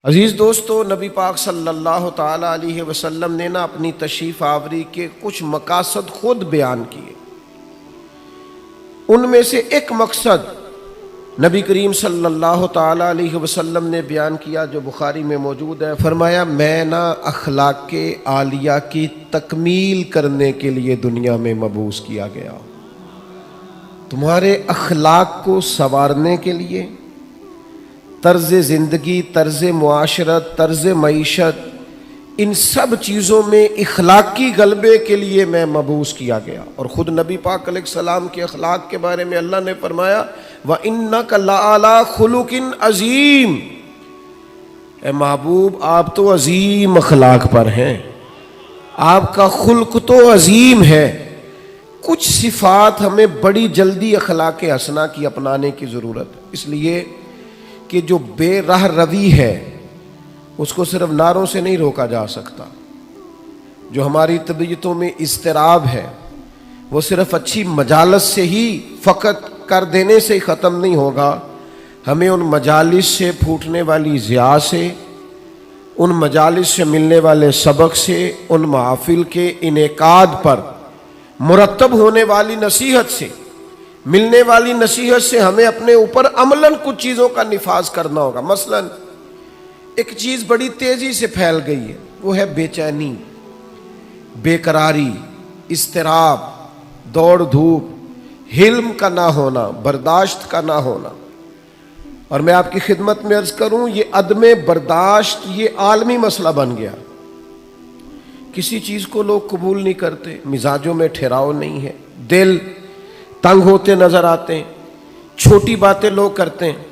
عزیز دوستو، نبی پاک صلی اللہ تعالیٰ علیہ وسلم نے اپنی تشریف آوری کے کچھ مقاصد خود بیان کیے۔ ان میں سے ایک مقصد نبی کریم صلی اللہ تعالیٰ علیہ وسلم نے بیان کیا جو بخاری میں موجود ہے۔ فرمایا، میں اخلاق عالیہ کی تکمیل کرنے کے لیے دنیا میں مبعوث کیا گیا، تمہارے اخلاق کو سنوارنے کے لیے، طرز زندگی، طرز معاشرت، طرز معیشت، ان سب چیزوں میں اخلاقی غلبے کے لیے میں مبعوث کیا گیا۔ اور خود نبی پاک علیہ السلام کے اخلاق کے بارے میں اللہ نے فرمایا، وَإِنَّكَ لَعَلَىٰ خُلُقٍ عَظِيمٍ، اے محبوب آپ تو عظیم اخلاق پر ہیں، آپ کا خلق تو عظیم ہے۔ کچھ صفات ہمیں بڑی جلدی اخلاق حسنہ کی اپنانے کی ضرورت ہے، اس لیے کہ جو بے راہ روی ہے اس کو صرف نعروں سے نہیں روکا جا سکتا۔ جو ہماری طبیعتوں میں اضطراب ہے وہ صرف اچھی مجالس سے ہی فقط کر دینے سے ختم نہیں ہوگا، ہمیں ان مجالس سے پھوٹنے والی ضیاء سے، ان مجالس سے ملنے والے سبق سے، ان محافل کے انعقاد پر مرتب ہونے والی نصیحت سے، ملنے والی نصیحت سے ہمیں اپنے اوپر عملاً کچھ چیزوں کا نفاذ کرنا ہوگا۔ مثلاً ایک چیز بڑی تیزی سے پھیل گئی ہے، وہ ہے بے چینی، بے قراری، اضطراب، دوڑ دھوپ، حلم کا نہ ہونا، برداشت کا نہ ہونا۔ اور میں آپ کی خدمت میں عرض کروں، یہ عدم برداشت یہ عالمی مسئلہ بن گیا۔ کسی چیز کو لوگ قبول نہیں کرتے، مزاجوں میں ٹھہراؤ نہیں ہے، دل تنگ ہوتے نظر آتے ہیں، چھوٹی باتیں لوگ کرتے ہیں۔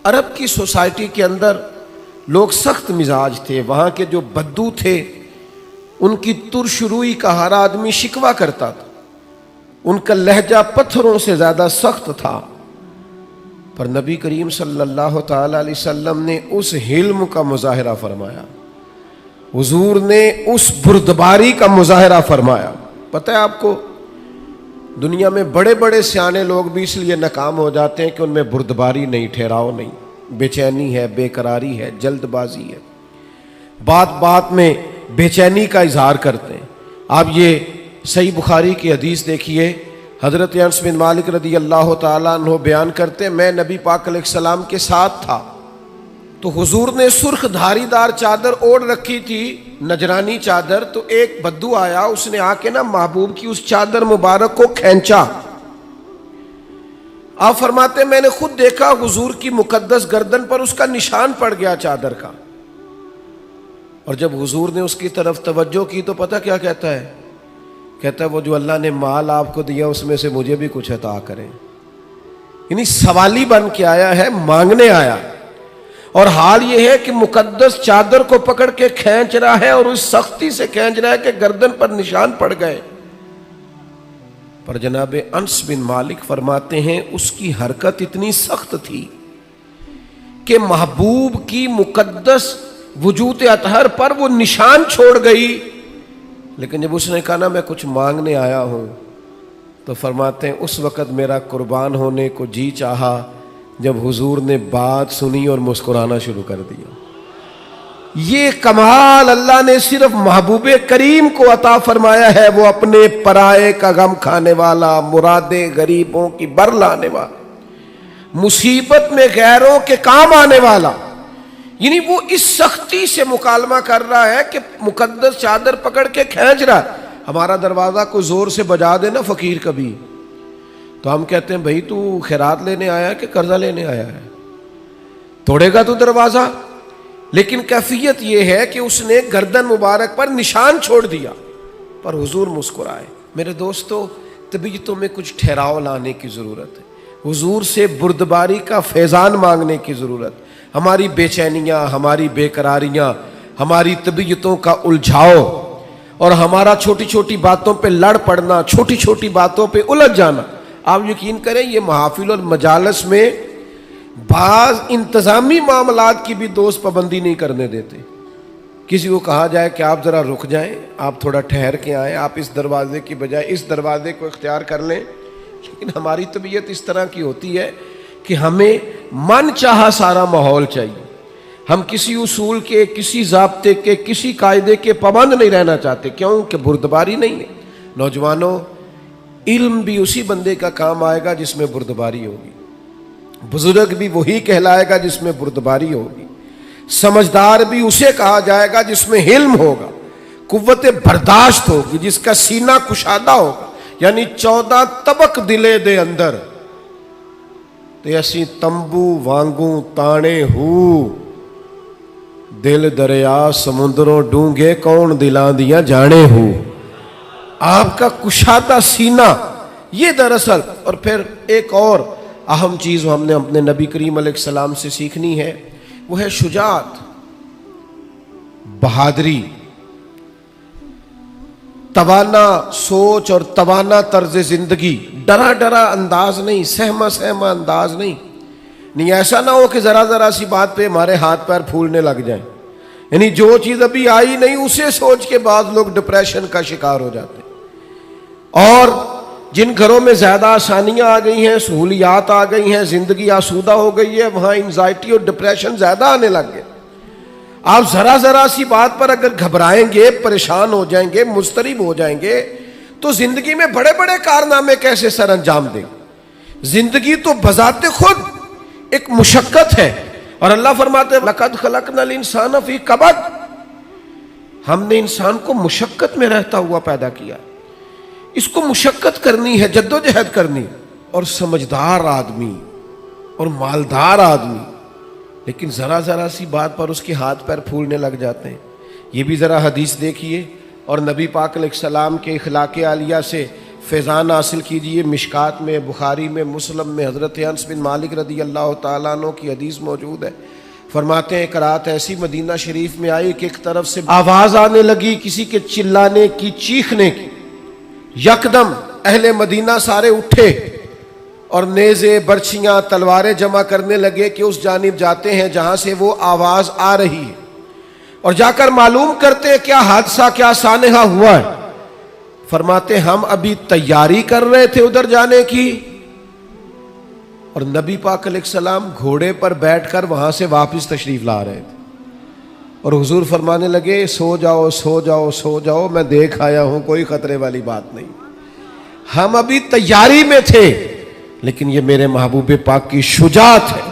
عرب کی سوسائٹی کے اندر لوگ سخت مزاج تھے، وہاں کے جو بدو تھے ان کی ترش روئی کا ہر آدمی شکوہ کرتا تھا، ان کا لہجہ پتھروں سے زیادہ سخت تھا۔ پر نبی کریم صلی اللہ تعالی علیہ وسلم نے اس حلم کا مظاہرہ فرمایا، حضور نے اس بردباری کا مظاہرہ فرمایا۔ پتہ ہے آپ کو، دنیا میں بڑے بڑے سیانے لوگ بھی اس لیے ناکام ہو جاتے ہیں کہ ان میں بردباری نہیں، ٹھہراؤ نہیں، بے چینی ہے، بے قراری ہے، جلد بازی ہے، بات بات میں بے چینی کا اظہار کرتے ہیں۔ آپ یہ صحیح بخاری کی حدیث دیکھیے، حضرت انس بن مالک رضی اللہ تعالیٰ عنہ بیان کرتے ہیں، میں نبی پاک علیہ السلام کے ساتھ تھا تو حضور نے سرخ دھاری دار چادر اوڑھ رکھی تھی، نجرانی چادر، تو ایک بدو آیا، اس نے آ کے محبوب کی اس چادر مبارک کو کھینچا۔ آپ فرماتے ہیں میں نے خود دیکھا حضور کی مقدس گردن پر اس کا نشان پڑ گیا چادر کا۔ اور جب حضور نے اس کی طرف توجہ کی تو پتہ کیا کہتا ہے؟ کہتا ہے وہ جو اللہ نے مال آپ کو دیا اس میں سے مجھے بھی کچھ عطا کریں۔ یعنی سوالی بن کے آیا ہے، مانگنے آیا، اور حال یہ ہے کہ مقدس چادر کو پکڑ کے کھینچ رہا ہے، اور اس سختی سے کھینچ رہا ہے کہ گردن پر نشان پڑ گئے۔ پر جناب انس بن مالک فرماتے ہیں اس کی حرکت اتنی سخت تھی کہ محبوب کی مقدس وجود اطہر پر وہ نشان چھوڑ گئی۔ لیکن جب اس نے کہا میں کچھ مانگنے آیا ہوں، تو فرماتے ہیں اس وقت میرا قربان ہونے کو جی چاہا جب حضور نے بات سنی اور مسکرانا شروع کر دیا۔ یہ کمال اللہ نے صرف محبوب کریم کو عطا فرمایا ہے، وہ اپنے پرائے کا غم کھانے والا، مرادیں غریبوں کی بر لانے والا، مصیبت میں غیروں کے کام آنے والا۔ یعنی وہ اس سختی سے مکالمہ کر رہا ہے کہ مقدس چادر پکڑ کے کھینچ رہا ہے۔ ہمارا دروازہ کوئی زور سے بجا دے نا فقیر کبھی، تو ہم کہتے ہیں بھائی تو خیرات لینے آیا ہے کہ قرضہ لینے آیا ہے؟ توڑے گا تو دروازہ؟ لیکن کیفیت یہ ہے کہ اس نے گردن مبارک پر نشان چھوڑ دیا، پر حضور مسکرائے۔ میرے دوستو، طبیعتوں میں کچھ ٹھہراؤ لانے کی ضرورت ہے، حضور سے بردباری کا فیضان مانگنے کی ضرورت۔ ہماری بے چینیاں، ہماری بے قراریاں، ہماری طبیعتوں کا الجھاؤ، اور ہمارا چھوٹی چھوٹی باتوں پہ لڑ پڑنا، چھوٹی چھوٹی باتوں پہ الجھ جانا، آپ یقین کریں یہ محافل اور مجالس میں بعض انتظامی معاملات کی بھی دوست پابندی نہیں کرنے دیتے۔ کسی کو کہا جائے کہ آپ ذرا رک جائیں، آپ تھوڑا ٹھہر کے آئیں، آپ اس دروازے کی بجائے اس دروازے کو اختیار کر لیں، لیکن ہماری طبیعت اس طرح کی ہوتی ہے کہ ہمیں من چاہا سارا ماحول چاہیے، ہم کسی اصول کے، کسی ضابطے کے، کسی قاعدے کے پابند نہیں رہنا چاہتے، کیوں کہ بردباری نہیں ہے۔ نوجوانوں، علم بھی اسی بندے کا کام آئے گا جس میں بردباری ہوگی، بزرگ بھی وہی کہلائے گا جس میں بردباری ہوگی، سمجھدار بھی اسے کہا جائے گا جس میں حلم ہوگا، قوت برداشت ہوگی، جس کا سینہ کشادہ ہوگا۔ یعنی 14 طبق دلے دے اندر تے اسی تمبو وانگوں تانے ہو، دل دریا سمندروں ڈونگے کون دلاں دیاں جانے ہو۔ آپ کا کشادہ سینہ، یہ دراصل، اور پھر ایک اور اہم چیز ہم نے اپنے نبی کریم علیہ السلام سے سیکھنی ہے، وہ ہے شجاعت، بہادری، توانا سوچ اور توانا طرز زندگی، ڈرا ڈرا انداز نہیں، سہما سہما انداز نہیں ایسا نہ ہو کہ ذرا ذرا سی بات پہ ہمارے ہاتھ پیر پھولنے لگ جائیں۔ یعنی جو چیز ابھی آئی نہیں اسے سوچ کے بعد لوگ ڈپریشن کا شکار ہو جاتے ہیں۔ اور جن گھروں میں زیادہ آسانیاں آ گئی ہیں، سہولیات آ گئی ہیں، زندگی آسودہ ہو گئی ہے، وہاں انزائٹی اور ڈپریشن زیادہ آنے لگ گئے۔ آپ ذرا ذرا سی بات پر اگر گھبرائیں گے، پریشان ہو جائیں گے، مضطرب ہو جائیں گے، تو زندگی میں بڑے بڑے کارنامے کیسے سر انجام دیں؟ زندگی تو بذات خود ایک مشقت ہے، اور اللہ فرماتے ہیں لَقَدْ خَلَقْنَا الْإِنسَانَ فِي كَبَدٍ، ہم نے انسان کو مشقت میں رہتا ہوا پیدا کیا۔ اس کو مشقت کرنی ہے، جدوجہد کرنی، اور سمجھدار آدمی اور مالدار آدمی، لیکن ذرا ذرا سی بات پر اس کے ہاتھ پیر پھولنے لگ جاتے ہیں۔ یہ بھی ذرا حدیث دیکھیے اور نبی پاک علیہ السلام کے اخلاق عالیہ سے فیضان حاصل کیجئے۔ مشکات میں، بخاری میں، مسلم میں حضرت انس بن مالک رضی اللہ تعالیٰ عنہ کی حدیث موجود ہے۔ فرماتے ہیں ایک رات ایسی مدینہ شریف میں آئی کہ ایک طرف سے آواز آنے لگی کسی کے چلانے کی، چیخنے کی۔ یکدم اہل مدینہ سارے اٹھے اور نیزے، برچھیاں، تلواریں جمع کرنے لگے کہ اس جانب جاتے ہیں جہاں سے وہ آواز آ رہی ہے، اور جا کر معلوم کرتے ہیں کیا حادثہ، کیا سانحہ ہوا ہے۔ فرماتے ہم ابھی تیاری کر رہے تھے ادھر جانے کی، اور نبی پاک علیہ السلام گھوڑے پر بیٹھ کر وہاں سے واپس تشریف لا رہے تھے، اور حضور فرمانے لگے سو جاؤ سو جاؤ سو جاؤ، میں دیکھ آیا ہوں، کوئی خطرے والی بات نہیں۔ ہم ابھی تیاری میں تھے، لیکن یہ میرے محبوب پاک کی شجاعت ہے،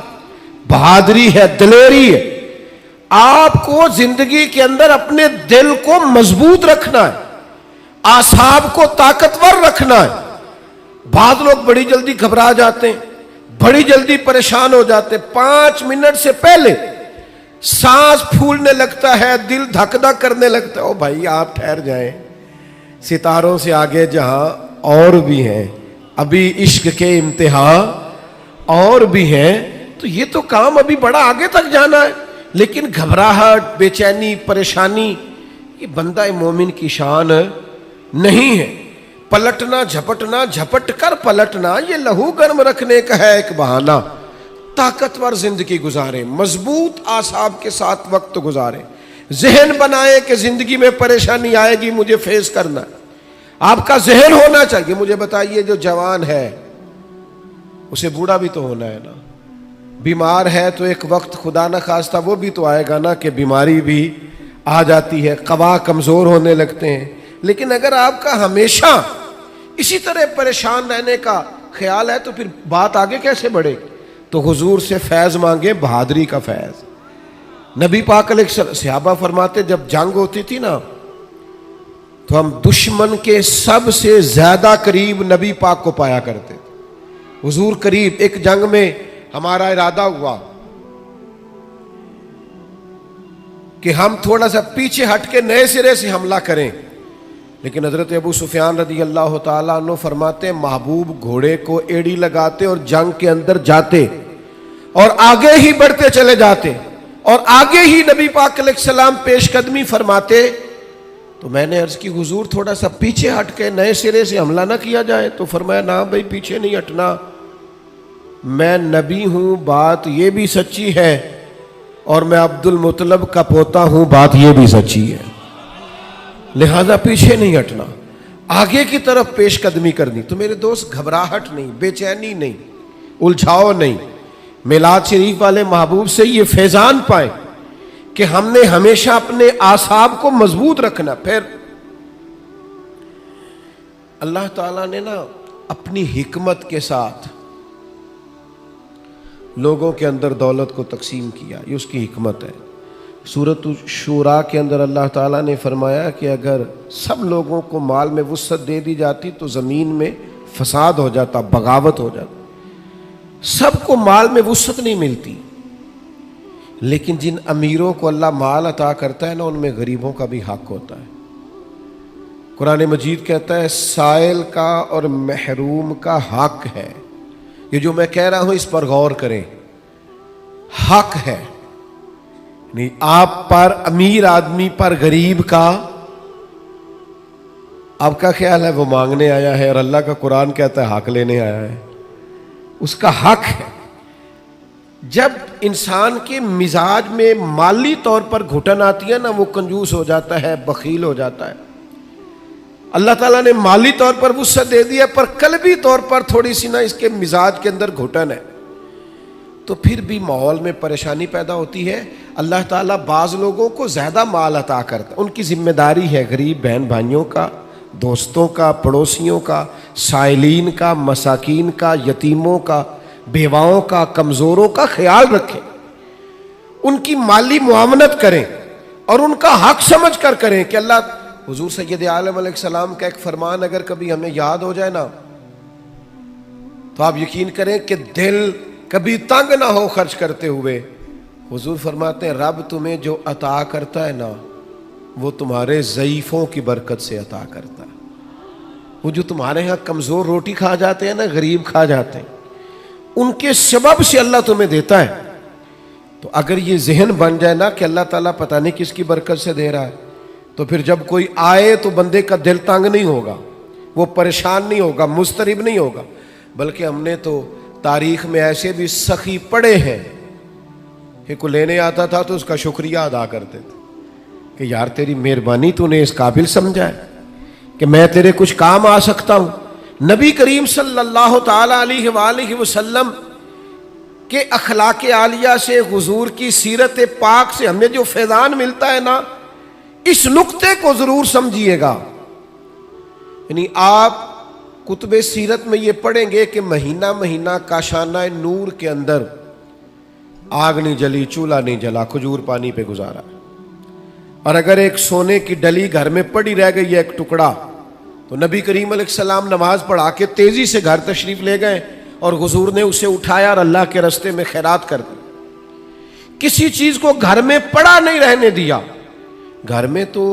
بہادری ہے، دلیری ہے۔ آپ کو زندگی کے اندر اپنے دل کو مضبوط رکھنا ہے، اعصاب کو طاقتور رکھنا ہے۔ بعض لوگ بڑی جلدی گھبرا جاتے ہیں، بڑی جلدی پریشان ہو جاتے ہیں، 5 منٹ سے پہلے سانس پھولنے لگتا ہے، دل دھک دھک کرنے لگتا ہے۔ او بھائی آپ ٹھہر جائیں، ستاروں سے آگے جہاں اور بھی ہیں، ابھی عشق کے امتحان اور بھی ہیں، تو یہ تو کام ابھی بڑا آگے تک جانا ہے۔ لیکن گھبراہٹ، بے چینی، پریشانی، یہ بندہ مومن کی شان نہیں ہے۔ پلٹنا، جھپٹنا، جھپٹ کر پلٹنا، یہ لہو گرم رکھنے کا ہے ایک بہانہ۔ طاقتور زندگی گزارے، مضبوط اعصاب کے ساتھ وقت گزارے، ذہن بنائے کہ زندگی میں پریشانی آئے گی، مجھے فیس کرنا ہے۔ آپ کا ذہن ہونا چاہیے۔ مجھے بتائیے جو جوان ہے اسے بوڑھا بھی تو ہونا ہے نا، بیمار ہے تو ایک وقت خدا نہ خواستہ وہ بھی تو آئے گا نا کہ بیماری بھی آ جاتی ہے، قوا کمزور ہونے لگتے ہیں۔ لیکن اگر آپ کا ہمیشہ اسی طرح پریشان رہنے کا خیال ہے تو پھر بات آگے کیسے بڑھے؟ تو حضور سے فیض مانگے، بہادری کا فیض۔ نبی پاک علیہ السلام، صحابہ فرماتے جب جنگ ہوتی تھی نا تو ہم دشمن کے سب سے زیادہ قریب نبی پاک کو پایا کرتے تھے، حضور قریب۔ ایک جنگ میں ہمارا ارادہ ہوا کہ ہم تھوڑا سا پیچھے ہٹ کے نئے سرے سے حملہ کریں، لیکن حضرت ابو سفیان رضی اللہ تعالیٰ عنہ فرماتے محبوب گھوڑے کو ایڑی لگاتے اور جنگ کے اندر جاتے اور آگے ہی بڑھتے چلے جاتے، اور آگے ہی نبی پاک علیہ السلام پیش قدمی فرماتے۔ تو میں نے عرض کی حضور تھوڑا سا پیچھے ہٹ کے نئے سرے سے حملہ نہ کیا جائے؟ تو فرمایا نا بھائی پیچھے نہیں ہٹنا، میں نبی ہوں، بات یہ بھی سچی ہے، اور میں عبد المطلب کا پوتا ہوں، بات یہ بھی سچی ہے، لہذا پیچھے نہیں ہٹنا، آگے کی طرف پیش قدمی کرنی۔ تو میرے دوست گھبراہٹ نہیں، بے چینی نہیں، الجھاؤ نہیں، میلاد شریف والے محبوب سے یہ فیضان پائیں کہ ہم نے ہمیشہ اپنے اعصاب کو مضبوط رکھنا. پھر اللہ تعالیٰ نے نا اپنی حکمت کے ساتھ لوگوں کے اندر دولت کو تقسیم کیا. یہ اس کی حکمت ہے. سورۃ شورا کے اندر اللہ تعالیٰ نے فرمایا کہ اگر سب لوگوں کو مال میں وسعت دے دی جاتی تو زمین میں فساد ہو جاتا، بغاوت ہو جاتا. سب کو مال میں وسعت نہیں ملتی، لیکن جن امیروں کو اللہ مال عطا کرتا ہے نا، ان میں غریبوں کا بھی حق ہوتا ہے. قرآن مجید کہتا ہے سائل کا اور محروم کا حق ہے. یہ جو میں کہہ رہا ہوں اس پر غور کریں، حق ہے. نہیں آپ پر، امیر آدمی پر غریب کا، آپ کا خیال ہے وہ مانگنے آیا ہے، اور اللہ کا قرآن کہتا ہے حق لینے آیا ہے. اس کا حق ہے. جب انسان کے مزاج میں مالی طور پر گھٹن آتی ہے نا، وہ کنجوس ہو جاتا ہے، بخیل ہو جاتا ہے. اللہ تعالیٰ نے مالی طور پر وسعت دے دیا، پر قلبی طور پر تھوڑی سی نا اس کے مزاج کے اندر گھٹن ہے، تو پھر بھی ماحول میں پریشانی پیدا ہوتی ہے. اللہ تعالیٰ بعض لوگوں کو زیادہ مال عطا کرتا ہے، ان کی ذمہ داری ہے غریب بہن بھائیوں کا، دوستوں کا، پڑوسیوں کا، سائلین کا، مساکین کا، یتیموں کا، بیواؤں کا، کمزوروں کا خیال رکھیں، ان کی مالی معاونت کریں اور ان کا حق سمجھ کر کریں. کہ اللہ، حضور سید عالم علیہ السلام کا ایک فرمان اگر کبھی ہمیں یاد ہو جائے نا، تو آپ یقین کریں کہ دل کبھی تنگ نہ ہو خرچ کرتے ہوئے. حضور فرماتے ہیں رب تمہیں جو عطا کرتا ہے نا، وہ تمہارے ضعیفوں کی برکت سے عطا کرتا ہے. وہ جو تمہارے ہاں کمزور روٹی کھا جاتے ہیں نا، غریب کھا جاتے ہیں، ان کے سبب سے اللہ تمہیں دیتا ہے. تو اگر یہ ذہن بن جائے نا کہ اللہ تعالیٰ پتہ نہیں کس کی برکت سے دے رہا ہے، تو پھر جب کوئی آئے تو بندے کا دل تنگ نہیں ہوگا، وہ پریشان نہیں ہوگا، مضطرب نہیں ہوگا. بلکہ ہم نے تو تاریخ میں ایسے بھی سخی پڑے ہیں کہ کوئی لینے آتا تھا تو اس کا شکریہ ادا کرتے تھے کہ یار تیری مہربانی، تو نے اس قابل سمجھا ہے کہ میں تیرے کچھ کام آ سکتا ہوں. نبی کریم صلی اللہ تعالی علیہ وآلہ وسلم کے اخلاق عالیہ سے، حضور کی سیرت پاک سے ہمیں جو فیضان ملتا ہے نا، اس نقطے کو ضرور سمجھیے گا. یعنی آپ کتب سیرت میں یہ پڑھیں گے کہ مہینہ مہینہ کاشانہ نور کے اندر آگ نہیں جلی، چولہا نہیں جلا، کھجور پانی پہ گزارا. اور اگر ایک سونے کی ڈلی گھر میں پڑی رہ گئی ہے ایک ٹکڑا، تو نبی کریم علیہ السلام نماز پڑھا کے تیزی سے گھر تشریف لے گئے اور حضور نے اسے اٹھایا اور اللہ کے راستے میں خیرات کر دی. کسی چیز کو گھر میں پڑا نہیں رہنے دیا. گھر میں تو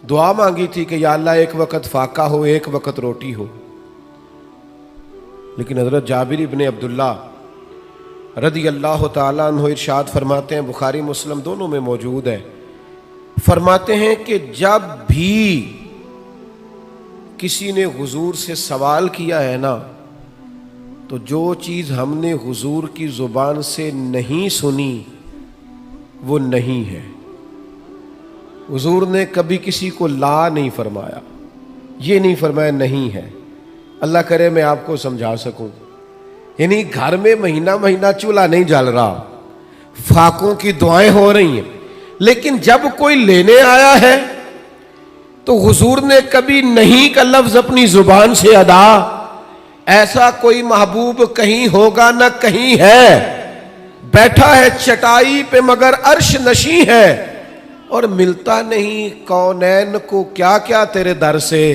دعا مانگی تھی کہ یا اللہ ایک وقت فاقہ ہو، ایک وقت روٹی ہو. لیکن حضرت جابر ابن عبداللہ رضی اللہ تعالیٰ عنہ ارشاد فرماتے ہیں، بخاری مسلم دونوں میں موجود ہے، فرماتے ہیں کہ جب بھی کسی نے حضور سے سوال کیا ہے نا، تو جو چیز ہم نے حضور کی زبان سے نہیں سنی وہ نہیں ہے. حضور نے کبھی کسی کو لا نہیں فرمایا، یہ نہیں فرمایا نہیں ہے. اللہ کرے میں آپ کو سمجھا سکوں. یعنی گھر میں مہینہ مہینہ چولہا نہیں جل رہا، فاقوں کی دعائیں ہو رہی ہیں، لیکن جب کوئی لینے آیا ہے تو حضور نے کبھی نہیں کا لفظ اپنی زبان سے ادا. ایسا کوئی محبوب کہیں ہوگا نہ کہیں ہے، بیٹھا ہے چٹائی پہ مگر عرش نشیں ہے، اور ملتا نہیں کونین کو کیا کیا تیرے در سے،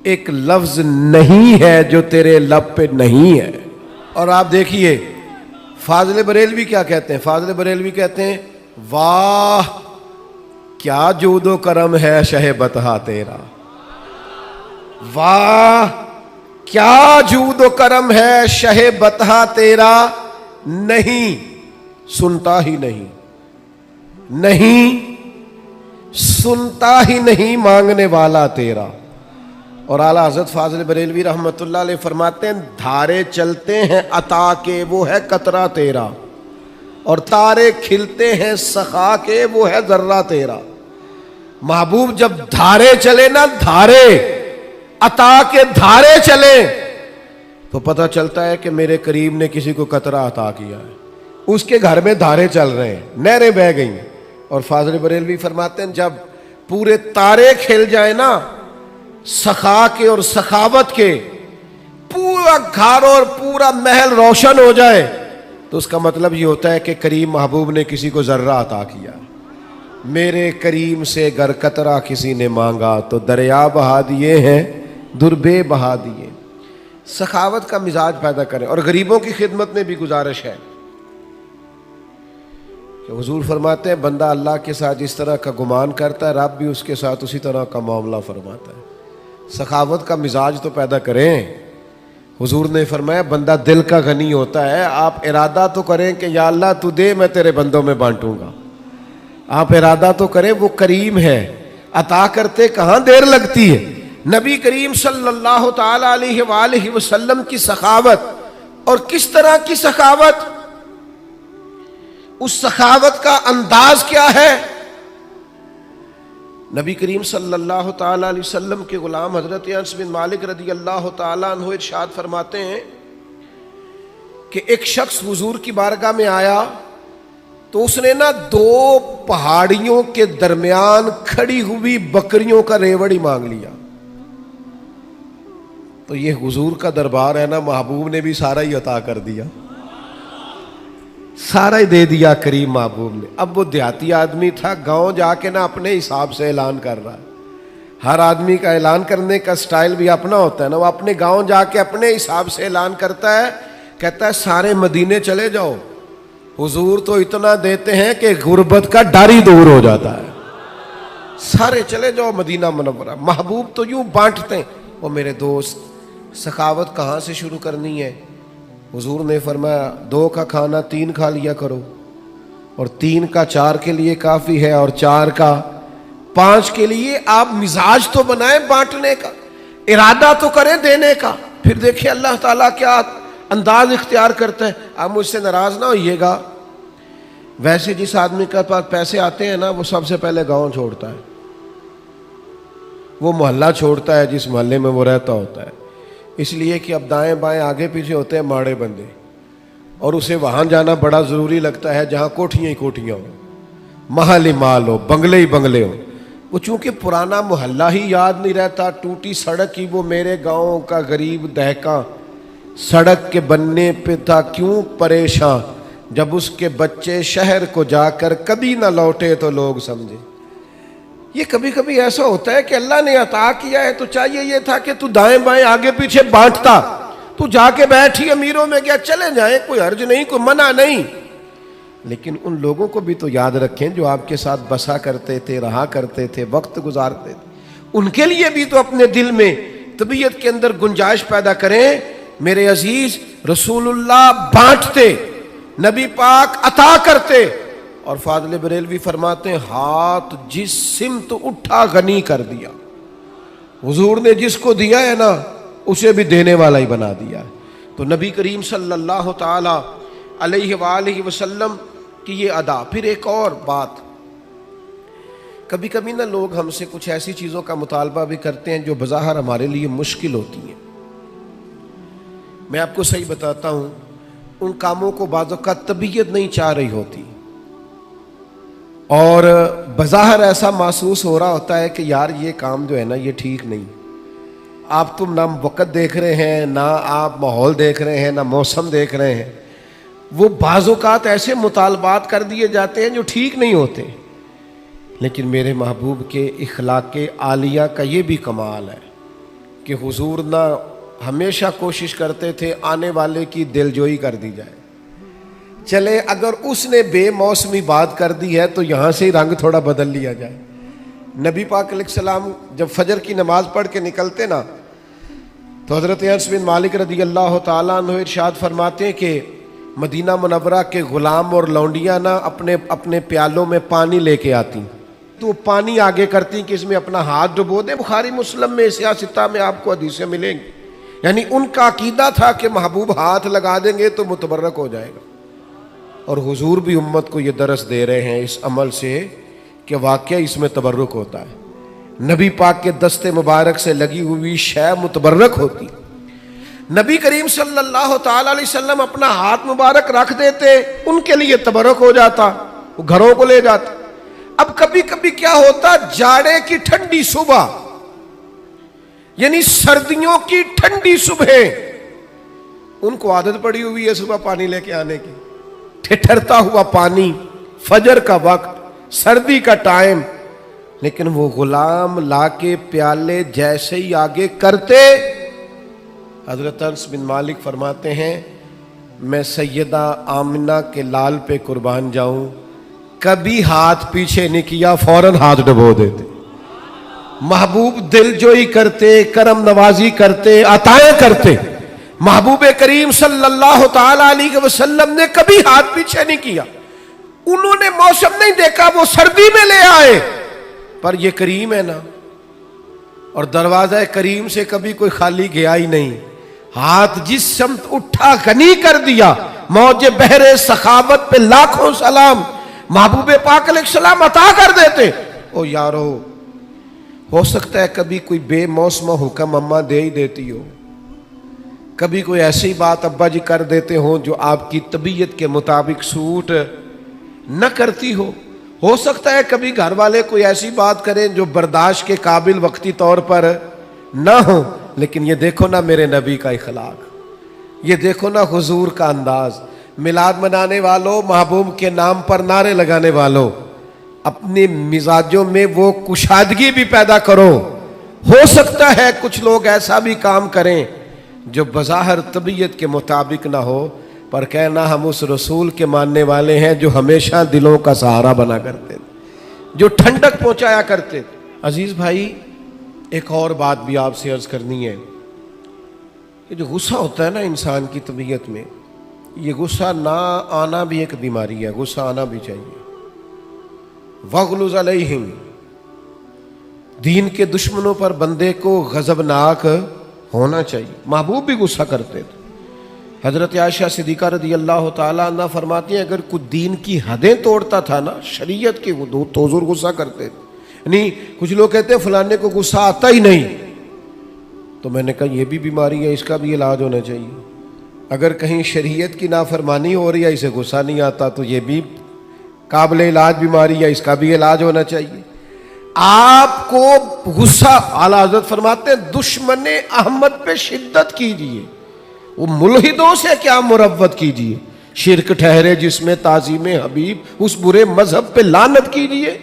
ایک لفظ نہیں ہے جو تیرے لب پہ نہیں ہے. اور آپ دیکھیے فاضل بریلوی کیا کہتے ہیں. فاضل بریلوی کہتے ہیں واہ کیا جود و کرم ہے شہ بطحہ تیرا، واہ کیا جود و کرم ہے شہ بطحہ تیرا، نہیں سنتا ہی نہیں، نہیں سنتا ہی نہیں مانگنے والا تیرا. اور اعلیٰ حضرت فاضل بریلوی رحمۃ اللہ علیہ فرماتے ہیں دھارے چلتے ہیں عطا کے وہ ہے قطرہ تیرا، اور تارے کھلتے ہیں سخا کے وہ ہے ذرہ تیرا. محبوب جب دھارے چلے نا، دھارے عطا کے دھارے چلے، تو پتہ چلتا ہے کہ میرے کریم نے کسی کو قطرہ عطا کیا ہے. اس کے گھر میں دھارے چل رہے ہیں، نہریں بہہ گئی ہیں، اور فاضل بریلوی فرماتے ہیں جب پورے تارے کھل جائیں نا سخا کے اور سخاوت کے، پورا گھر اور پورا محل روشن ہو جائے، تو اس کا مطلب یہ ہوتا ہے کہ کریم محبوب نے کسی کو ذرہ عطا کیا۔ میرے کریم سے گر قطرہ کسی نے مانگا تو دریا بہا دیے ہیں، دربے بہا دیے۔ سخاوت کا مزاج پیدا کریں، اور غریبوں کی خدمت میں بھی گزارش ہے کہ حضور فرماتے ہیں بندہ اللہ کے ساتھ جس طرح کا گمان کرتا ہے رب بھی اس کے ساتھ اسی طرح کا معاملہ فرماتا ہے۔ سخاوت کا مزاج تو پیدا کریں۔ حضور نے فرمایا بندہ دل کا غنی ہوتا ہے، آپ ارادہ تو کریں کہ یا اللہ تو دے میں تیرے بندوں میں بانٹوں گا، آپ ارادہ تو کریں، وہ کریم ہے، عطا کرتے کہاں دیر لگتی ہے۔ نبی کریم صلی اللہ تعالی علیہ وآلہ وسلم کی سخاوت، اور کس طرح کی سخاوت، اس سخاوت کا انداز کیا ہے۔ نبی کریم صلی اللہ تعالی علیہ وسلم کے غلام حضرت انس بن مالک رضی اللہ تعالیٰ عنہ ارشاد فرماتے ہیں کہ ایک شخص حضور کی بارگاہ میں آیا تو اس نے نا 2 پہاڑیوں کے درمیان کھڑی ہوئی بکریوں کا ریوڑ ہی مانگ لیا۔ تو یہ حضور کا دربار ہے نا، محبوب نے بھی سارا ہی عطا کر دیا، سارا ہی دے دیا کریم محبوب نے۔ اب وہ دیہاتی آدمی تھا، گاؤں جا کے نا اپنے حساب سے اعلان کر رہا ہے۔ ہر آدمی کا اعلان کرنے کا سٹائل بھی اپنا ہوتا ہے نا، وہ اپنے گاؤں جا کے اپنے حساب سے اعلان کرتا ہے، کہتا ہے سارے مدینے چلے جاؤ، حضور تو اتنا دیتے ہیں کہ غربت کا ڈر ہی دور ہو جاتا ہے، سارے چلے جاؤ مدینہ منورہ۔ محبوب تو یوں بانٹتے ہیں۔ وہ میرے دوست سخاوت کہاں سے شروع کرنی ہے؟ حضور نے فرمایا 2 کا کھانا 3 کھا لیا کرو، اور 3 کا 4 کے لیے کافی ہے، اور 4 کا 5 کے لیے۔ آپ مزاج تو بنائیں بانٹنے کا، ارادہ تو کریں دینے کا، پھر دیکھیں اللہ تعالیٰ کیا انداز اختیار کرتا ہے۔ آپ مجھ سے ناراض نہ ہوئیے گا، ویسے جس آدمی کے پاس پیسے آتے ہیں نا وہ سب سے پہلے گاؤں چھوڑتا ہے، وہ محلہ چھوڑتا ہے جس محلے میں وہ رہتا ہوتا ہے، اس لیے کہ اب دائیں بائیں آگے پیچھے ہوتے ہیں ماڑے بندے، اور اسے وہاں جانا بڑا ضروری لگتا ہے جہاں کوٹھیاں ہی کوٹھیاں ہوں، محل ہی مال ہو، بنگلے ہی بنگلے ہوں۔ وہ چونکہ پرانا محلہ ہی یاد نہیں رہتا، ٹوٹی سڑک ہی وہ میرے گاؤں کا غریب دہقاں سڑک کے بننے پہ تھا کیوں پریشاں، جب اس کے بچے شہر کو جا کر کبھی نہ لوٹے تو لوگ سمجھے۔ یہ کبھی کبھی ایسا ہوتا ہے کہ اللہ نے عطا کیا ہے تو چاہیے یہ تھا کہ تو دائیں بائیں آگے پیچھے بانٹتا، تو جا کے بیٹھی امیروں میں کیا چلے جائیں، کوئی حرج نہیں، کوئی منع نہیں، لیکن ان لوگوں کو بھی تو یاد رکھیں جو آپ کے ساتھ بسا کرتے تھے، رہا کرتے تھے، وقت گزارتے تھے، ان کے لیے بھی تو اپنے دل میں طبیعت کے اندر گنجائش پیدا کریں۔ میرے عزیز رسول اللہ بانٹتے، نبی پاک عطا کرتے، اور فاضل بریلوی فرماتے ہیں ہاتھ جس سمت اٹھا غنی کر دیا۔ حضور نے جس کو دیا ہے نا اسے بھی دینے والا ہی بنا دیا ہے۔ تو نبی کریم صلی اللہ تعالی علیہ وآلہ وسلم کی یہ ادا۔ پھر ایک اور بات، کبھی کبھی نا لوگ ہم سے کچھ ایسی چیزوں کا مطالبہ بھی کرتے ہیں جو بظاہر ہمارے لیے مشکل ہوتی ہیں۔ میں آپ کو صحیح بتاتا ہوں، ان کاموں کو بعض اوقات طبیعت نہیں چاہ رہی ہوتی، اور بظاہر ایسا محسوس ہو رہا ہوتا ہے کہ یار یہ کام جو ہے نا یہ ٹھیک نہیں۔ آپ تم نہ وقت دیکھ رہے ہیں، نہ آپ ماحول دیکھ رہے ہیں، نہ موسم دیکھ رہے ہیں، وہ بعض اوقات ایسے مطالبات کر دیے جاتے ہیں جو ٹھیک نہیں ہوتے۔ لیکن میرے محبوب کے اخلاق عالیہ کا یہ بھی کمال ہے کہ حضور نہ ہمیشہ کوشش کرتے تھے آنے والے کی دلجوئی کر دی جائے، چلے اگر اس نے بے موسمی بات کر دی ہے تو یہاں سے ہی رنگ تھوڑا بدل لیا جائے۔ نبی پاک علیہ السلام جب فجر کی نماز پڑھ کے نکلتے نا تو حضرت انس بن مالک رضی اللہ تعالیٰ عنہ ارشاد فرماتے ہیں کہ مدینہ منورہ کے غلام اور لونڈیاں نا اپنے پیالوں میں پانی لے کے آتی، تو پانی آگے کرتی کہ اس میں اپنا ہاتھ ڈبو دے۔ بخاری مسلم میں سیاستہ میں آپ کو حدیثیں ملیں گی، یعنی ان کا عقیدہ تھا کہ محبوب ہاتھ لگا دیں گے تو متبرک ہو جائے گا، اور حضور بھی امت کو یہ درس دے رہے ہیں اس عمل سے کہ واقعہ اس میں تبرک ہوتا ہے۔ نبی پاک کے دست مبارک سے لگی ہوئی شے متبرک ہوتی۔ نبی کریم صلی اللہ تعالی علیہ وسلم اپنا ہاتھ مبارک رکھ دیتے، ان کے لیے تبرک ہو جاتا، وہ گھروں کو لے جاتے۔ اب کبھی کبھی کیا ہوتا، جاڑے کی ٹھنڈی صبح یعنی سردیوں کی ٹھنڈی صبح، ان کو عادت پڑی ہوئی ہے صبح پانی لے کے آنے کی، ٹھٹھرتا ہوا پانی، فجر کا وقت، سردی کا ٹائم، لیکن وہ غلام لا کے پیالے جیسے ہی آگے کرتے، حضرت انس بن مالک فرماتے ہیں میں سیدہ آمنہ کے لال پہ قربان جاؤں، کبھی ہاتھ پیچھے نہیں کیا، فوراً ہاتھ ڈبو دیتے، محبوب دل جوئی کرتے، کرم نوازی کرتے، عطائیں کرتے، محبوب کریم صلی اللہ تعالی علیہ وسلم نے کبھی ہاتھ پیچھے نہیں کیا، انہوں نے موسم نہیں دیکھا، وہ سردی میں لے آئے، پر یہ کریم ہے نا، اور دروازہ کریم سے کبھی کوئی خالی گیا ہی نہیں، ہاتھ جس سمت اٹھا غنی کر دیا، موج بحر سخاوت پہ لاکھوں سلام، محبوب پاک علیہ السلام عطا کر دیتے۔ او یارو، ہو سکتا ہے کبھی کوئی بے موسم حکم اماں دے ہی دیتی ہو، کبھی کوئی ایسی بات ابا جی کر دیتے ہوں جو آپ کی طبیعت کے مطابق سوٹ نہ کرتی ہو سکتا ہے کبھی گھر والے کوئی ایسی بات کریں جو برداشت کے قابل وقتی طور پر نہ ہو، لیکن یہ دیکھو نا میرے نبی کا اخلاق، یہ دیکھو نا حضور کا انداز، میلاد منانے والوں، محبوب کے نام پر نعرے لگانے والوں، اپنے مزاجوں میں وہ کشادگی بھی پیدا کرو۔ ہو سکتا ہے کچھ لوگ ایسا بھی کام کریں جو بظاہر طبیعت کے مطابق نہ ہو، پر کہنا ہم اس رسول کے ماننے والے ہیں جو ہمیشہ دلوں کا سہارا بنا کرتے، جو ٹھنڈک پہنچایا کرتے۔ عزیز بھائی، ایک اور بات بھی آپ سے عرض کرنی ہے کہ جو غصہ ہوتا ہے نا انسان کی طبیعت میں، یہ غصہ نہ آنا بھی ایک بیماری ہے، غصہ آنا بھی چاہیے۔ وَغْلُظْ عَلَيْهِمْ، دین کے دشمنوں پر بندے کو غضبناک ہونا چاہیے۔ محبوب بھی غصہ کرتے تھے، حضرت عائشہ صدیقہ رضی اللہ تعالیٰ عنہ فرماتی ہیں اگر کوئی دین کی حدیں توڑتا تھا نا، شریعت کی حدود، تو حضور غصہ کرتے تھے۔ نہیں، کچھ لوگ کہتے ہیں فلانے کو غصہ آتا ہی نہیں، تو میں نے کہا یہ بھی بیماری ہے، اس کا بھی علاج ہونا چاہیے۔ اگر کہیں شریعت کی نافرمانی ہو رہی ہے، اسے غصہ نہیں آتا، تو یہ بھی قابل علاج بیماری ہے، اس کا بھی علاج ہونا چاہیے۔ آپ کو غصہ، اعلیٰ حضرت فرماتے ہیں دشمن احمد پہ شدت کیجیے، وہ ملحدوں سے کیا مروت کیجیے، شرک ٹھہرے جس میں تعظیم حبیب، اس برے مذہب پہ لعنت کیجیے۔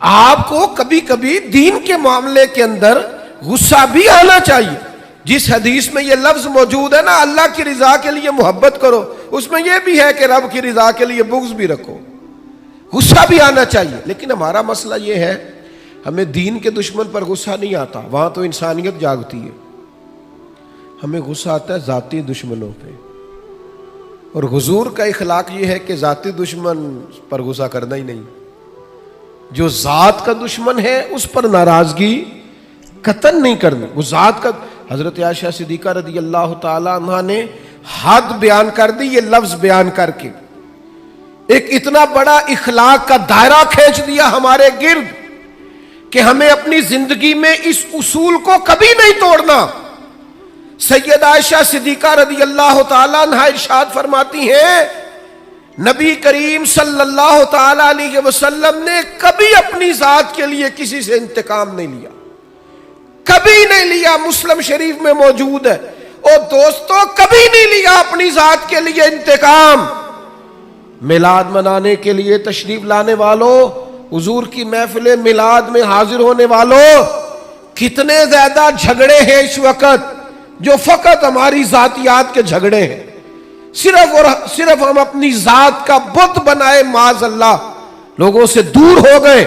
آپ کو کبھی کبھی دین کے معاملے کے اندر غصہ بھی آنا چاہیے۔ جس حدیث میں یہ لفظ موجود ہے نا، اللہ کی رضا کے لیے محبت کرو، اس میں یہ بھی ہے کہ رب کی رضا کے لیے بغض بھی رکھو، غصہ بھی آنا چاہیے۔ لیکن ہمارا مسئلہ یہ ہے، ہمیں دین کے دشمن پر غصہ نہیں آتا، وہاں تو انسانیت جاگتی ہے، ہمیں غصہ آتا ہے ذاتی دشمنوں پہ، اور حضور کا اخلاق یہ ہے کہ ذاتی دشمن پر غصہ کرنا ہی نہیں، جو ذات کا دشمن ہے اس پر ناراضگی قطعاً نہیں کرنی، وہ ذات کا۔ حضرت عائشہ صدیقہ رضی اللہ تعالی عنہ نے حد بیان کر دی، یہ لفظ بیان کر کے ایک اتنا بڑا اخلاق کا دائرہ کھینچ دیا ہمارے گرد کہ ہمیں اپنی زندگی میں اس اصول کو کبھی نہیں توڑنا۔ سیدہ عائشہ صدیقہ رضی اللہ تعالی عنہ ارشاد فرماتی ہیں نبی کریم صلی اللہ تعالی علیہ وسلم نے کبھی اپنی ذات کے لیے کسی سے انتقام نہیں لیا، کبھی نہیں لیا، مسلم شریف میں موجود ہے۔ اور دوستو، کبھی نہیں لیا اپنی ذات کے لیے انتقام۔ میلاد منانے کے لیے تشریف لانے والوں، حضور کی محفل میلاد میں حاضر ہونے والوں، کتنے زیادہ جھگڑے ہیں اس وقت جو فقط ہماری ذاتیات کے جھگڑے ہیں، صرف اور صرف ہم اپنی ذات کا بت بنائے، معاذ اللہ لوگوں سے دور ہو گئے۔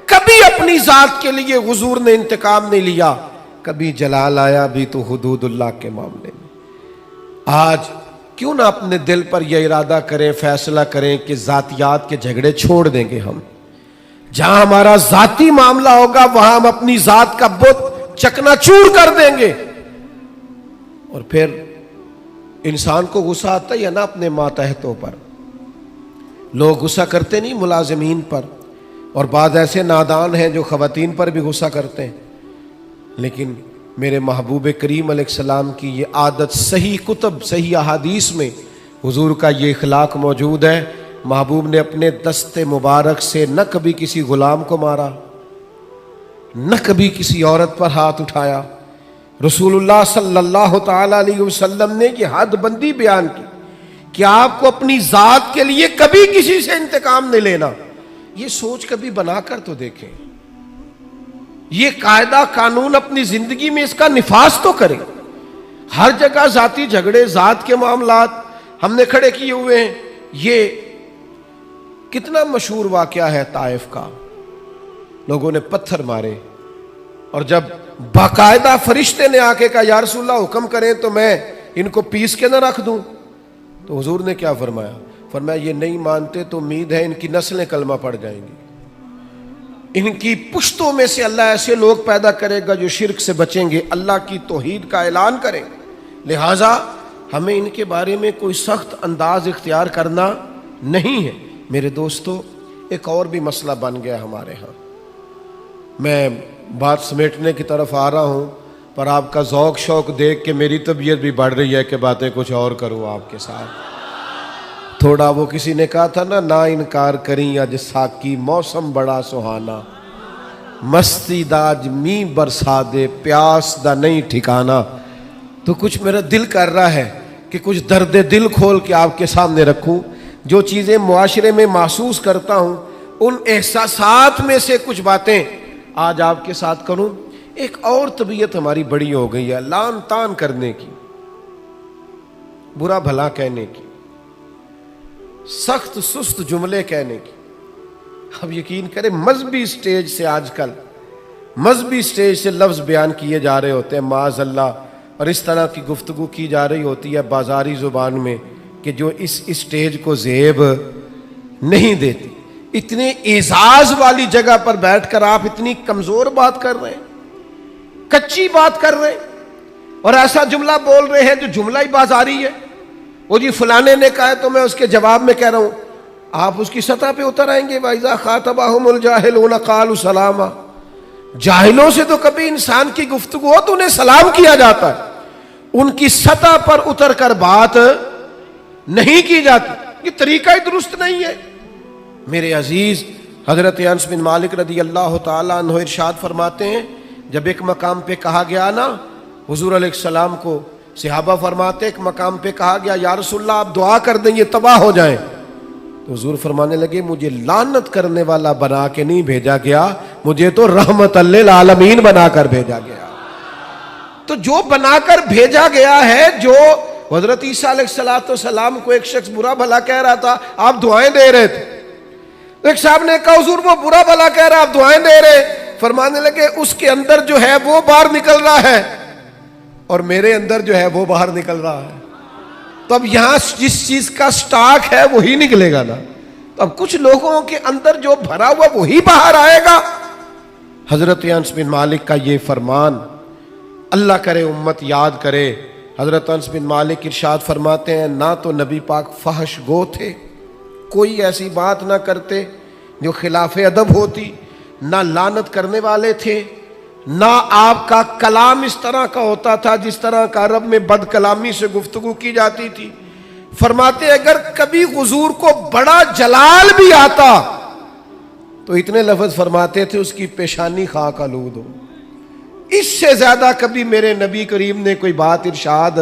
کبھی اپنی ذات کے لیے حضور نے انتقام نہیں لیا، کبھی جلال آیا بھی تو حدود اللہ کے معاملے میں۔ آج کیوں نہ اپنے دل پر یہ ارادہ کریں، فیصلہ کریں کہ ذاتیات کے جھگڑے چھوڑ دیں گے ہم، جہاں ہمارا ذاتی معاملہ ہوگا وہاں ہم اپنی ذات کا بت چکنا چور کر دیں گے۔ اور پھر انسان کو غصہ آتا ہے نا اپنے ماتحتوں پر، لوگ غصہ کرتے نہیں ملازمین پر، اور بعض ایسے نادان ہیں جو خواتین پر بھی غصہ کرتے ہیں، لیکن میرے محبوب کریم علیہ السلام کی یہ عادت صحیح کتب، صحیح احادیث میں حضور کا یہ اخلاق موجود ہے، محبوب نے اپنے دست مبارک سے نہ کبھی کسی غلام کو مارا، نہ کبھی کسی عورت پر ہاتھ اٹھایا۔ رسول اللہ صلی اللہ تعالی علیہ وسلم نے یہ حد بندی بیان کی کہ آپ کو اپنی ذات کے لیے کبھی کسی سے انتقام نہیں لینا۔ یہ سوچ کبھی بنا کر تو دیکھیں، یہ قاعدہ قانون اپنی زندگی میں اس کا نفاذ تو کریں۔ ہر جگہ ذاتی جھگڑے، ذات کے معاملات ہم نے کھڑے کیے ہوئے ہیں۔ یہ کتنا مشہور واقعہ ہے طائف کا، لوگوں نے پتھر مارے اور جب باقاعدہ فرشتے نے آ کے کہا یا رسول اللہ حکم کریں تو میں ان کو پیس کے نہ رکھ دوں، تو حضور نے کیا فرمایا؟ فرمایا یہ نہیں مانتے تو امید ہے ان کی نسلیں کلمہ پڑ جائیں گی، ان کی پشتوں میں سے اللہ ایسے لوگ پیدا کرے گا جو شرک سے بچیں گے، اللہ کی توحید کا اعلان کریں گے۔ لہٰذا ہمیں ان کے بارے میں کوئی سخت انداز اختیار کرنا نہیں ہے۔ میرے دوستو، ایک اور بھی مسئلہ بن گیا ہمارے ہاں۔ میں بات سمیٹنے کی طرف آ رہا ہوں، پر آپ کا ذوق شوق دیکھ کے میری طبیعت بھی بڑھ رہی ہے کہ باتیں کچھ اور کروں آپ کے ساتھ۔ تھوڑا وہ کسی نے کہا تھا نا انکار کریں اج ساکی موسم بڑا سہانا، مستی داج می برسا دے پیاس دا نہیں ٹھکانا۔ تو کچھ میرا دل کر رہا ہے کہ کچھ درد دل کھول کے آپ کے سامنے رکھوں، جو چیزیں معاشرے میں محسوس کرتا ہوں ان احساسات میں سے کچھ باتیں آج آپ کے ساتھ کروں۔ ایک اور طبیعت ہماری بڑی ہو گئی ہے، لان تان کرنے کی، برا بھلا کہنے کی، سخت سست جملے کہنے کی۔ اب یقین کریں مذہبی سٹیج سے، آج کل مذہبی سٹیج سے لفظ بیان کیے جا رہے ہوتے ہیں معاذ اللہ، اور اس طرح کی گفتگو کی جا رہی ہوتی ہے بازاری زبان میں کہ جو اس سٹیج کو زیب نہیں دیتی۔ اتنے اعزاز والی جگہ پر بیٹھ کر آپ اتنی کمزور بات کر رہے ہیں، کچی بات کر رہے ہیں، اور ایسا جملہ بول رہے ہیں جو جملہ ہی بازاری ہے۔ وہ جی فلانے نے کہا ہے تو میں اس کے جواب میں کہہ رہا ہوں، آپ اس کی سطح پہ اتر آئیں گے۔ وَإِذَا خَاطَبَهُمُ الْجَاهِلُونَ قَالُوا سَلَامًا۔ جاہلوں سے تو کبھی انسان کی گفتگو ہو تو انہیں سلام کیا جاتا ہے، ان کی سطح پر اتر کر بات نہیں کی جاتی۔ یہ طریقہ ہی درست نہیں ہے۔ میرے عزیز، حضرت انس بن مالک رضی اللہ تعالیٰ عنہ ارشاد فرماتے ہیں، جب ایک مقام پہ کہا گیا نا حضور علیہ السلام کو، صحابہ فرماتے ایک مقام پہ کہا گیا یا رسول اللہ آپ دعا کر دیں یہ تباہ ہو جائیں، تو حضور فرمانے لگے مجھے لعنت کرنے والا بنا کے نہیں بھیجا گیا، مجھے تو رحمت للعالمین بنا کر بھیجا گیا۔ تو جو بنا کر بھیجا گیا ہے، جو حضرت عیسیٰ علیہ السلام کو ایک شخص برا بھلا کہہ رہا تھا، آپ دعائیں دے رہے تھے۔ ایک صاحب نے کہا حضور وہ برا بھلا کہہ رہا ہے آپ دعائیں دے رہے، فرمانے لگے اس کے اندر جو ہے وہ باہر نکل رہا ہے اور میرے اندر جو ہے وہ باہر نکل رہا ہے، تو اب یہاں جس چیز کا سٹاک ہے وہی نکلے گا نا، تو اب کچھ لوگوں کے اندر جو بھرا ہوا وہی باہر آئے گا۔ حضرت انس بن مالک کا یہ فرمان، اللہ کرے امت یاد کرے۔ حضرت انس بن مالک ارشاد فرماتے ہیں نہ تو نبی پاک فحش گو تھے، کوئی ایسی بات نہ کرتے جو خلاف ادب ہوتی، نہ لعنت کرنے والے تھے، نہ آپ کا کلام اس طرح کا ہوتا تھا جس طرح کا عرب میں بد کلامی سے گفتگو کی جاتی تھی۔ فرماتے اگر کبھی حضور کو بڑا جلال بھی آتا تو اتنے لفظ فرماتے تھے اس کی پیشانی خاک آلود ہو۔ اس سے زیادہ کبھی میرے نبی کریم نے کوئی بات ارشاد،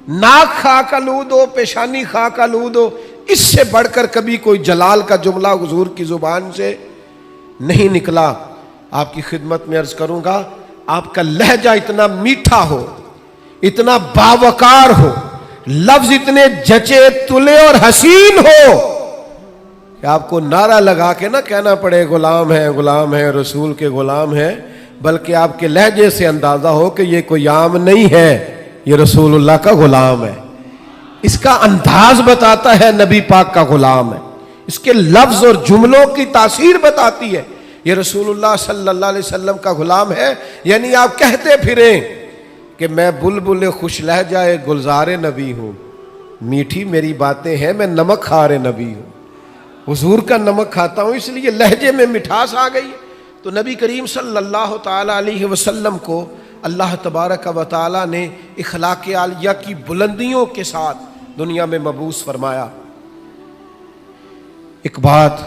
ناک خاک آلود ہو، پیشانی خاک آلود ہو، اس سے بڑھ کر کبھی کوئی جلال کا جملہ حضور کی زبان سے نہیں نکلا۔ آپ کی خدمت میں عرض کروں گا، آپ کا لہجہ اتنا میٹھا ہو، اتنا باوقار ہو، لفظ اتنے جچے تلے اور حسین ہو کہ آپ کو نعرہ لگا کے نہ کہنا پڑے غلام ہے رسول کے غلام ہے، بلکہ آپ کے لہجے سے اندازہ ہو کہ یہ کوئی عام نہیں ہے، یہ رسول اللہ کا غلام ہے۔ اس کا انداز بتاتا ہے نبی پاک کا غلام ہے، اس کے لفظ اور جملوں کی تاثیر بتاتی ہے یہ رسول اللہ صلی اللہ علیہ وسلم کا غلام ہے۔ یعنی آپ کہتے پھریں کہ میں بلبل خوش لہجہ گلزار نبی ہوں، میٹھی میری باتیں ہیں، میں نمک خوار نبی ہوں، حضور کا نمک کھاتا ہوں، اس لیے لہجے میں مٹھاس آ گئی۔ تو نبی کریم صلی اللہ تعالی علیہ وسلم کو اللہ تبارک و تعالی نے اخلاق عالیہ کی بلندیوں کے ساتھ دنیا میں مبعوث فرمایا۔ ایک بات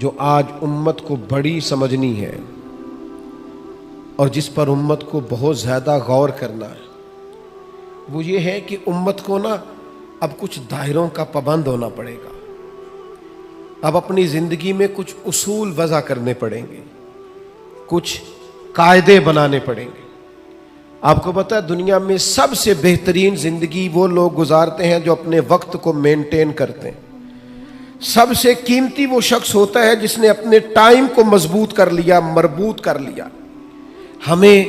جو آج امت کو بڑی سمجھنی ہے اور جس پر امت کو بہت زیادہ غور کرنا ہے، وہ یہ ہے کہ امت کو نا اب کچھ دائروں کا پابند ہونا پڑے گا. اب اپنی زندگی میں کچھ اصول وضع کرنے پڑیں گے، کچھ قاعدے بنانے پڑیں گے. آپ کو پتہ ہے دنیا میں سب سے بہترین زندگی وہ لوگ گزارتے ہیں جو اپنے وقت کو مینٹین کرتے ہیں. سب سے قیمتی وہ شخص ہوتا ہے جس نے اپنے ٹائم کو مضبوط کر لیا، مربوط کر لیا. ہمیں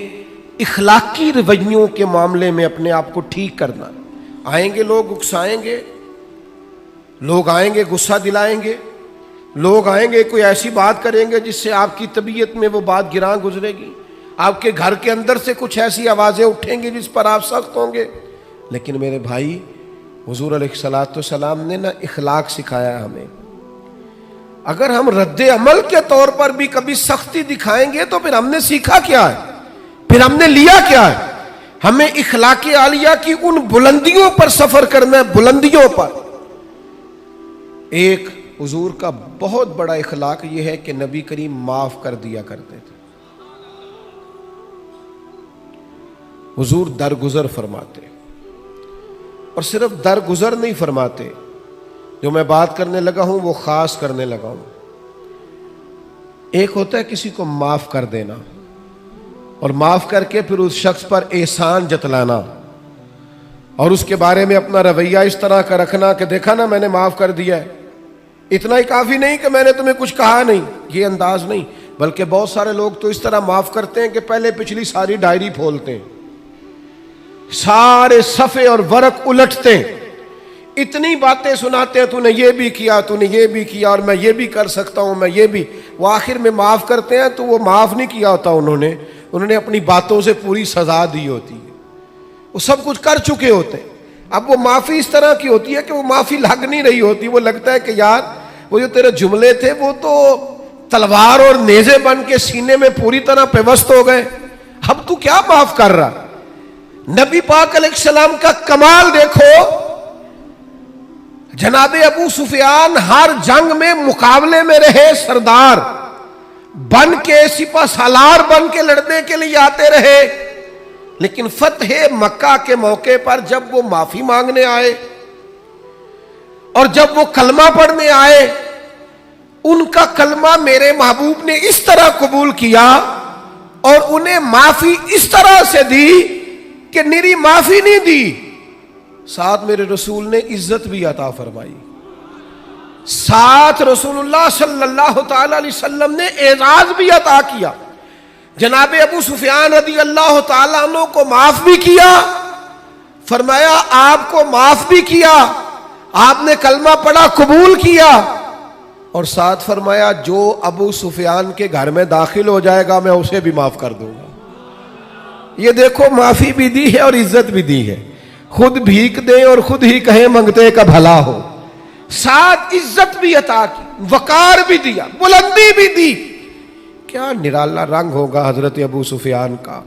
اخلاقی رویوں کے معاملے میں اپنے آپ کو ٹھیک کرنا. آئیں گے لوگ اکسائیں گے، لوگ آئیں گے غصہ دلائیں گے، لوگ آئیں گے کوئی ایسی بات کریں گے جس سے آپ کی طبیعت میں وہ بات گراں گزرے گی، آپ کے گھر کے اندر سے کچھ ایسی آوازیں اٹھیں گی جس پر آپ سخت ہوں گے. لیکن میرے بھائی، حضور علیہ الصلوۃ والسلام نے نا اخلاق سکھایا ہمیں. اگر ہم رد عمل کے طور پر بھی کبھی سختی دکھائیں گے تو پھر ہم نے سیکھا کیا ہے، پھر ہم نے لیا کیا ہے؟ ہمیں اخلاق عالیہ کی ان بلندیوں پر سفر کرنا ہے، بلندیوں پر. ایک حضور کا بہت بڑا اخلاق یہ ہے کہ نبی کریم معاف کر دیا کرتے تھے. حضور درگزر فرماتے، اور صرف درگزر نہیں فرماتے. جو میں بات کرنے لگا ہوں وہ خاص کرنے لگا ہوں. ایک ہوتا ہے کسی کو معاف کر دینا اور معاف کر کے پھر اس شخص پر احسان جتلانا اور اس کے بارے میں اپنا رویہ اس طرح کا رکھنا کہ دیکھا نا میں نے معاف کر دیا ہے، اتنا ہی کافی نہیں کہ میں نے تمہیں کچھ کہا نہیں. یہ انداز نہیں، بلکہ بہت سارے لوگ تو اس طرح معاف کرتے ہیں کہ پہلے پچھلی ساری ڈائری کھولتے ہیں، سارے صفحے اور ورق الٹتے ہیں، اتنی باتیں سناتے ہیں، تو نے یہ بھی کیا، تو نے یہ بھی کیا، اور میں یہ بھی کر سکتا ہوں، میں یہ بھی. وہ آخر میں معاف کرتے ہیں تو وہ معاف نہیں کیا ہوتا، انہوں نے اپنی باتوں سے پوری سزا دی ہوتی ہے، وہ سب کچھ کر چکے ہوتے ہیں. اب وہ معافی اس طرح کی ہوتی ہے کہ وہ معافی لگ نہیں رہی ہوتی، وہ لگتا ہے کہ یار وہ جو تیرے جملے تھے وہ تو تلوار اور نیزے بن کے سینے میں پوری طرح پیوست ہو گئے، اب تو کیا معاف کر رہا. نبی پاک علیہ السلام کا کمال دیکھو. جناب ابو سفیان ہر جنگ میں مقابلے میں رہے، سردار بن کے، سپہ سالار بن کے لڑنے کے لیے آتے رہے، لیکن فتح مکہ کے موقع پر جب وہ معافی مانگنے آئے اور جب وہ کلمہ پڑھنے آئے، ان کا کلمہ میرے محبوب نے اس طرح قبول کیا اور انہیں معافی اس طرح سے دی کہ نری معافی نہیں دی، ساتھ میرے رسول نے عزت بھی عطا فرمائی، ساتھ رسول اللہ صلی اللہ تعالی علیہ وسلم نے اعزاز بھی عطا کیا. جناب ابو سفیان رضی اللہ تعالیٰ عنہ کو معاف بھی کیا، فرمایا آپ کو معاف بھی کیا، آپ نے کلمہ پڑھا، قبول کیا، اور ساتھ فرمایا جو ابو سفیان کے گھر میں داخل ہو جائے گا میں اسے بھی معاف کر دوں گا. یہ دیکھو معافی بھی دی ہے اور عزت بھی دی ہے. خود بھیک دیں اور خود ہی کہیں منگتے کا بھلا ہو، ساتھ عزت بھی عطا کی، وقار بھی دیا، بلندی بھی دی. کیا نرالا رنگ ہوگا حضرت ابو سفیان کا،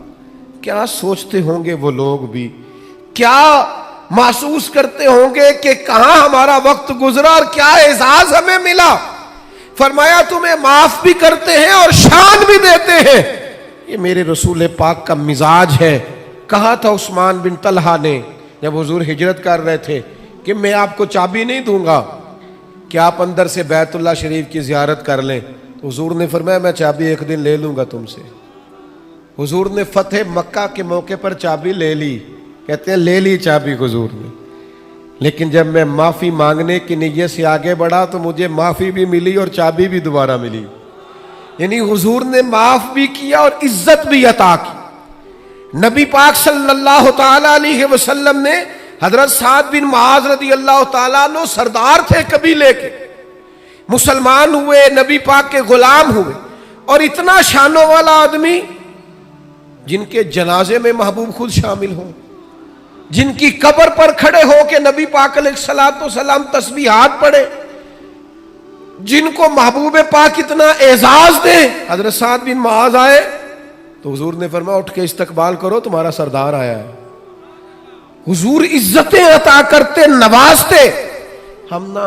کیا سوچتے ہوں گے وہ لوگ بھی، کیا محسوس کرتے ہوں گے کہ کہاں ہمارا وقت گزرا اور کیا اعزاز ہمیں ملا. فرمایا تمہیں معاف بھی کرتے ہیں اور شان بھی دیتے ہیں. یہ میرے رسول پاک کا مزاج ہے. کہا تھا عثمان بن طلحہ نے جب حضور ہجرت کر رہے تھے کہ میں آپ کو چابی نہیں دوں گا کہ آپ اندر سے بیت اللہ شریف کی زیارت کر لیں. تو حضور نے فرمایا میں چابی ایک دن لے لوں گا تم سے. حضور نے فتح مکہ کے موقع پر چابی لے لی، کہتے ہیں لے لی چابی حضور نے، لیکن جب میں معافی مانگنے کی نیت سے آگے بڑھا تو مجھے معافی بھی ملی اور چابی بھی دوبارہ ملی. یعنی حضور نے معاف بھی کیا اور عزت بھی عطا کی. نبی پاک صلی اللہ تعالی علیہ وسلم نے حضرت سعد بن معاذ رضی اللہ تعالیٰ عنہ سردار تھے قبیلے کے، مسلمان ہوئے، نبی پاک کے غلام ہوئے، اور اتنا شانوں والا آدمی جن کے جنازے میں محبوب خود شامل ہوں، جن کی قبر پر کھڑے ہو کے نبی پاک علیہ الصلوۃ والسلام تسبیحات پڑھے، جن کو محبوب پاک اتنا اعزاز دے. حضرت سعد بن معاذ آئے تو حضور نے فرمایا اٹھ کے استقبال کرو، تمہارا سردار آیا ہے. حضور عزتیں عطا کرتے، نوازتے. ہم نہ